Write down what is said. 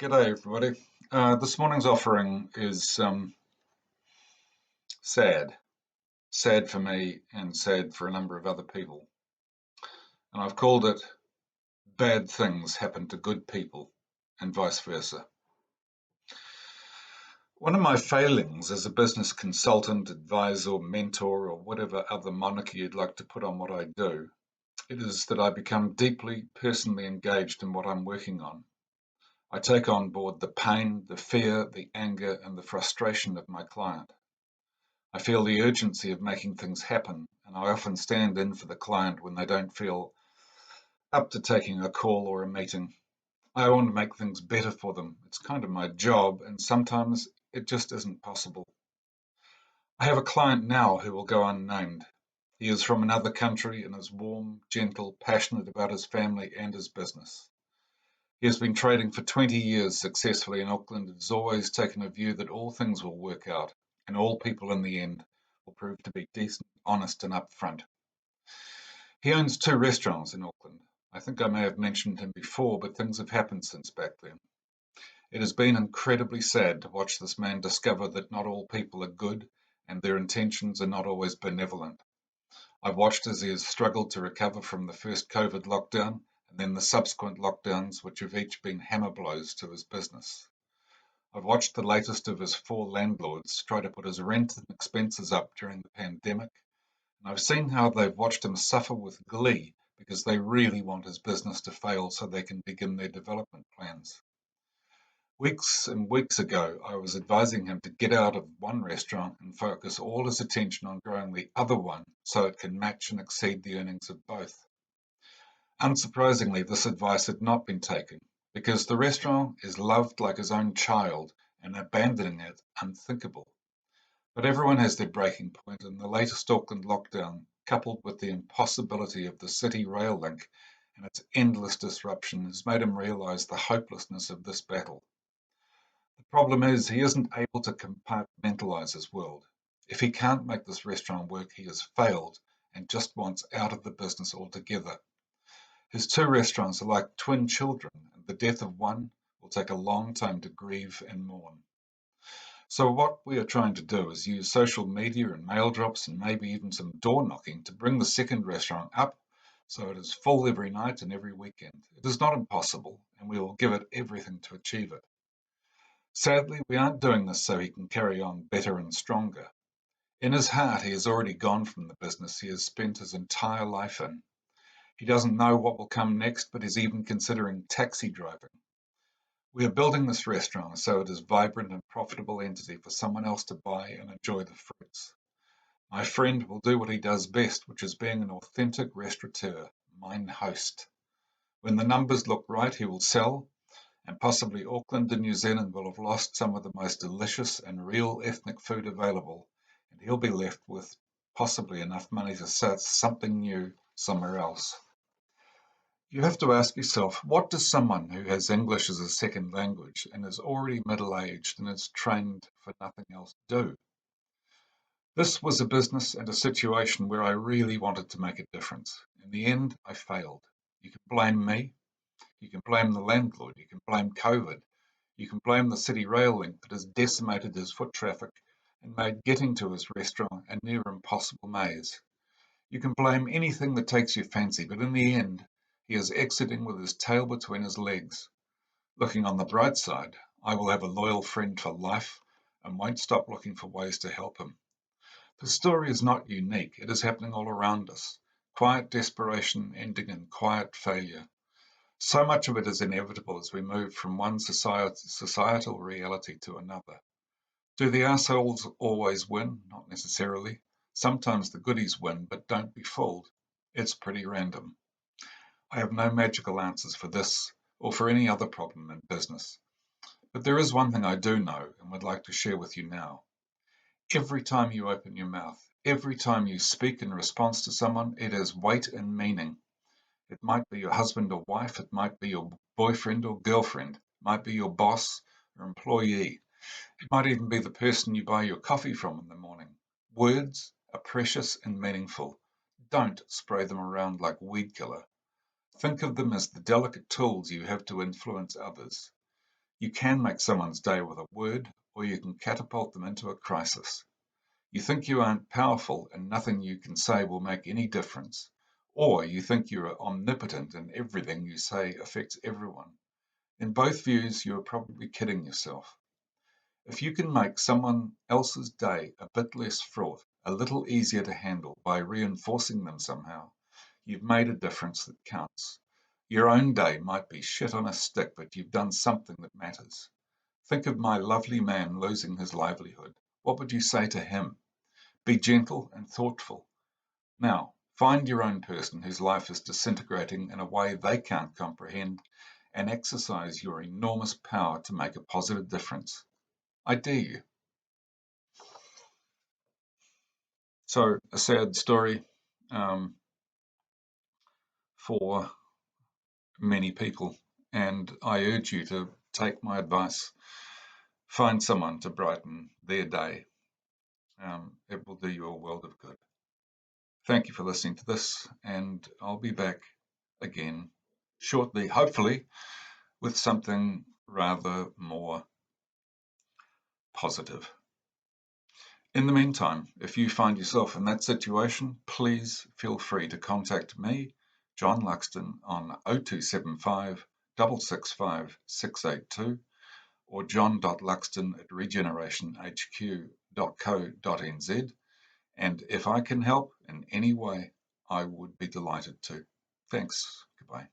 G'day, everybody. This morning's offering is sad. Sad for me and sad for a number of other people. And I've called it Bad Things Happen to Good People and Vice Versa. One of my failings as a business consultant, advisor, mentor, or whatever other moniker you'd like to put on what I do, it is that I become deeply personally engaged in what I'm working on. I take on board the pain, the fear, the anger, and the frustration of my client. I feel the urgency of making things happen, and I often stand in for the client when they don't feel up to taking a call or a meeting. I want to make things better for them. It's kind of my job, and sometimes it just isn't possible. I have a client now who will go unnamed. He is from another country and is warm, gentle, passionate about his family and his business. He has been trading for 20 years successfully in Auckland and has always taken a view that all things will work out and all people in the end will prove to be decent, honest, and upfront. He owns two restaurants in Auckland. I think I may have mentioned him before, but things have happened since back then. It has been incredibly sad to watch this man discover that not all people are good and their intentions are not always benevolent. I've watched as he has struggled to recover from the first COVID lockdown and then the subsequent lockdowns, which have each been hammer blows to his business. I've watched the latest of his four landlords try to put his rent and expenses up during the pandemic, and I've seen how they've watched him suffer with glee because they really want his business to fail so they can begin their development plans. Weeks and weeks ago, I was advising him to get out of one restaurant and focus all his attention on growing the other one so it can match and exceed the earnings of both. Unsurprisingly, this advice had not been taken because the restaurant is loved like his own child and abandoning it unthinkable. But everyone has their breaking point, and the latest Auckland lockdown, coupled with the impossibility of the city rail link and its endless disruption, has made him realise the hopelessness of this battle. The problem is he isn't able to compartmentalise his world. If he can't make this restaurant work, he has failed and just wants out of the business altogether. His two restaurants are like twin children, and the death of one will take a long time to grieve and mourn. So what we are trying to do is use social media and mail drops and maybe even some door knocking to bring the second restaurant up so it is full every night and every weekend. It is not impossible, and we will give it everything to achieve it. Sadly, we aren't doing this so he can carry on better and stronger. In his heart, he has already gone from the business he has spent his entire life in. He doesn't know what will come next, but is even considering taxi driving. We are building this restaurant so it is a vibrant and profitable entity for someone else to buy and enjoy the fruits. My friend will do what he does best, which is being an authentic restaurateur, mine host. When the numbers look right, he will sell, and possibly Auckland and New Zealand will have lost some of the most delicious and real ethnic food available, and he'll be left with possibly enough money to start something new somewhere else. You have to ask yourself, what does someone who has English as a second language and is already middle-aged and is trained for nothing else do? This was a business and a situation where I really wanted to make a difference. In the end, I failed. You can blame me, you can blame the landlord, you can blame COVID, you can blame the city rail link that has decimated his foot traffic and made getting to his restaurant a near impossible maze. You can blame anything that takes your fancy, but in the end, he is exiting with his tail between his legs. Looking on the bright side, I will have a loyal friend for life and won't stop looking for ways to help him. The story is not unique, it is happening all around us. Quiet desperation ending in quiet failure. So much of it is inevitable as we move from one societal reality to another. Do the assholes always win? Not necessarily. Sometimes the goodies win, but don't be fooled. It's pretty random. I have no magical answers for this or for any other problem in business. But there is one thing I do know and would like to share with you now. Every time you open your mouth, every time you speak in response to someone, it has weight and meaning. It might be your husband or wife, it might be your boyfriend or girlfriend, it might be your boss or employee. It might even be the person you buy your coffee from in the morning. Words are precious and meaningful. Don't spray them around like weed killer. Think of them as the delicate tools you have to influence others. You can make someone's day with a word, or you can catapult them into a crisis. You think you aren't powerful and nothing you can say will make any difference. Or you think you are omnipotent and everything you say affects everyone. In both views, you are probably kidding yourself. If you can make someone else's day a bit less fraught, a little easier to handle by reinforcing them somehow, you've made a difference that counts. Your own day might be shit on a stick, but you've done something that matters. Think of my lovely man losing his livelihood. What would you say to him? Be gentle and thoughtful. Now, find your own person whose life is disintegrating in a way they can't comprehend and exercise your enormous power to make a positive difference. I dare you. So, a sad story um, for many people, and I urge you to take my advice. Find someone to brighten their day. It will do you a world of good. Thank you for listening to this, and I'll be back again shortly, hopefully, with something rather more positive. In the meantime, if you find yourself in that situation, please feel free to contact me, John Luxton, on 0275 665 682 or john.luxton@regenerationhq.co.nz. And if I can help in any way, I would be delighted to. Thanks. Goodbye.